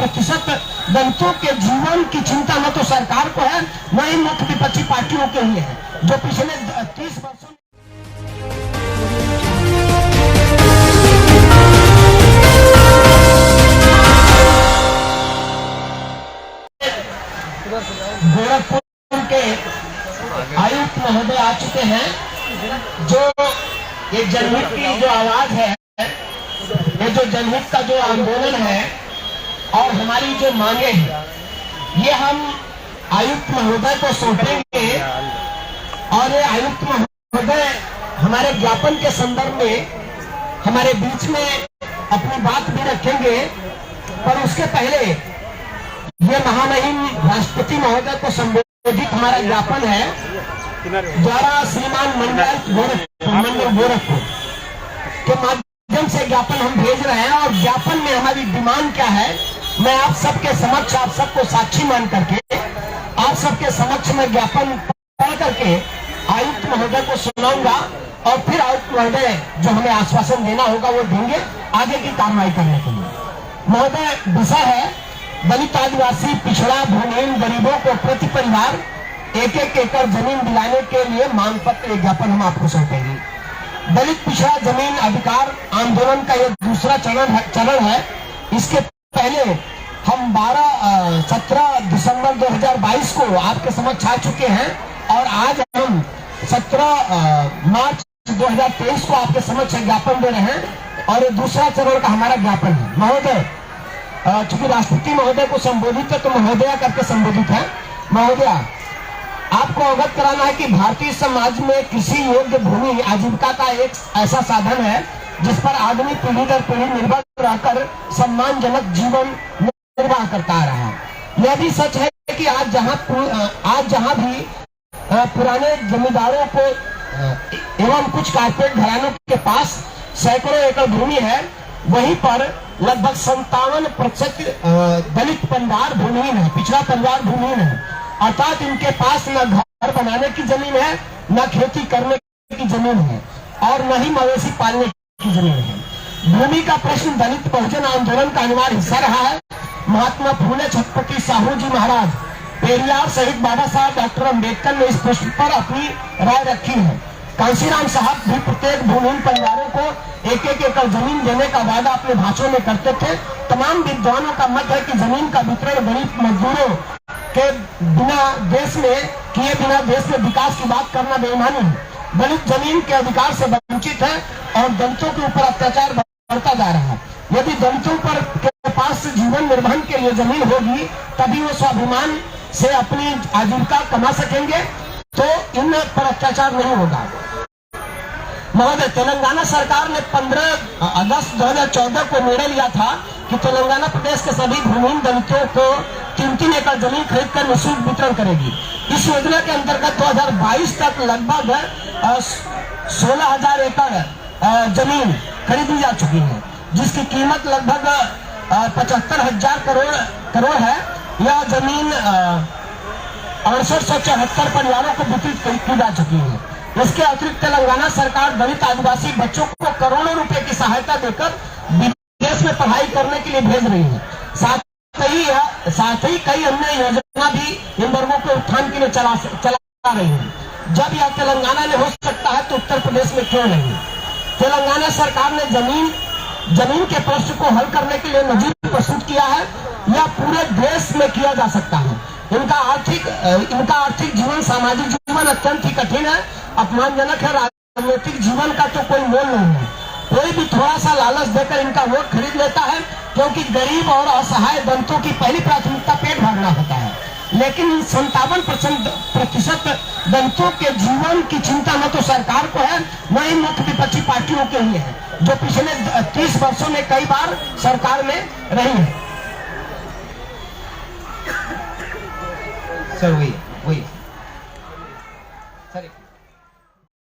प्रतिशत दलितों के जीवन की चिंता न तो सरकार को है, न ही मुख्य विपक्षी पार्टियों के लिए है, जो पिछले 30 वर्षों गोरखपुर के आयुक्त महोदय आ चुके हैं। जो ये जनहित की जो आवाज है, ये जो जनहित का जो आंदोलन है और हमारी जो मांगे हैं, ये हम आयुक्त महोदय को सौंपेंगे और ये आयुक्त महोदय हमारे ज्ञापन के संदर्भ में हमारे बीच में अपनी बात भी रखेंगे। पर उसके पहले ये महामहिम राष्ट्रपति महोदय को संबोधित हमारा ज्ञापन है द्वारा श्रीमान मंडल गोरखपुर के माध्यम से ज्ञापन हम भेज रहे हैं। और ज्ञापन में हमारी डिमांड क्या है, मैं आप सबके समक्ष, आप सबको साक्षी मान करके आप सबके समक्ष में ज्ञापन पढ़ करके आयुक्त महोदय को सुनाऊंगा और फिर आयुक्त महोदय जो हमें आश्वासन देना होगा वो देंगे आगे की कार्रवाई करने के लिए। महोदय, विषय है दलित आदिवासी पिछड़ा भूमिहीन गरीबों को प्रति परिवार 1-1 एकड़ जमीन दिलाने के लिए मांग पत्र ज्ञापन हम आपको सौंपेंगे। दलित पिछड़ा जमीन अधिकार आंदोलन का यह दूसरा चरण है। इसके पहले हम 17 दिसंबर 2022 को आपके समक्ष आ चुके हैं और आज हम 17 मार्च 2023 को आपके समक्ष ज्ञापन दे रहे हैं और ये दूसरा चरण का हमारा ज्ञापन है। महोदय, चूंकि राष्ट्रपति महोदय को संबोधित है तो महोदया करके संबोधित है। महोदया, आपको अवगत कराना है कि भारतीय समाज में कृषि योग्य भूमि आजीविका का एक ऐसा साधन है जिस पर आदमी पीढ़ी दर पीढ़ी निर्भर रहकर सम्मानजनक जीवन निर्वाह करता आ रहा है। यह भी सच है कि आज जहां भी पुराने जमींदारों को एवं कुछ कारपोरेट घरानों के पास सैकड़ों एकड़ भूमि है, वहीं पर लगभग 57% दलित परिवार भूमिहीन है, पिछड़ा परिवार भूमिहीन है। अर्थात इनके पास न घर बनाने की जमीन है, न खेती करने की जमीन है और न ही मवेशी पालने की जमीन है। भूमि का प्रश्न दलित बहुजन आंदोलन का अनिवार्य हिस्सा रहा है। महात्मा फूले छत्रपति साहू जी महाराज, पेरियार सहित बाबा साहब डॉक्टर अम्बेडकर ने इस प्रश्न पर अपनी राय रखी है। कांशीराम साहब भी प्रत्येक भूमिहीन परिवारों को 1-1 एकड़ जमीन देने का वादा अपने भाषणों में करते थे। तमाम विद्वानों का मत है कि जमीन का वितरण गरीब मजदूरों के बिना देश में विकास की बात करना बेईमानी है। दलित जमीन के अधिकार से वंचित है और दलितों के ऊपर अत्याचार बढ़ता जा रहा है। यदि दलितों पर के पास जीवन निर्वहन के लिए जमीन होगी तभी वो स्वाभिमान से अपनी आजीविका कमा सकेंगे, तो इन पर अत्याचार नहीं होगा। महोदय, तेलंगाना सरकार ने 15 अगस्त 2014 को निर्णय लिया था कि तेलंगाना प्रदेश के सभी भूमिहीन दलितों को 3-3 एकड़ जमीन खरीदकर निःशुल्क वितरण करेगी। इस योजना के अंतर्गत 2022 तक लगभग 16,000 एकड़ जमीन खरीदी जा चुकी है, जिसकी कीमत लगभग 75,000 करोड़ है। यह जमीन 6874 परिवारों को वितरित की जा चुकी है। इसके अतिरिक्त तेलंगाना सरकार दलित आदिवासी बच्चों को करोड़ों रुपए की सहायता देकर विदेश में पढ़ाई करने के लिए भेज रही है। साथ ही कई अन्य योजना भी इन वर्गों के उत्थान के लिए चला रही है। जब यह तेलंगाना में हो सकता है तो उत्तर प्रदेश में क्यों नहीं? तेलंगाना सरकार ने जमीन के प्रश्न को हल करने के लिए नजीर प्रस्तुत किया है। यह पूरे देश में किया जा सकता है। इनका आर्थिक जीवन, सामाजिक जीवन अत्यंत ही कठिन है, अपमानजनक है। राजनीतिक जीवन का तो कोई मोल नहीं है। कोई भी थोड़ा सा लालच देकर इनका वोट खरीद लेता है, क्योंकि गरीब और असहाय दलितों की पहली प्राथमिकता पेट भरना होता है। लेकिन 57% दलितों के जीवन की चिंता न तो सरकार को है, न ही मुख्य विपक्षी पार्टियों के लिए है, जो पिछले 30 वर्षों में कई बार सरकार में रही है। सर, वही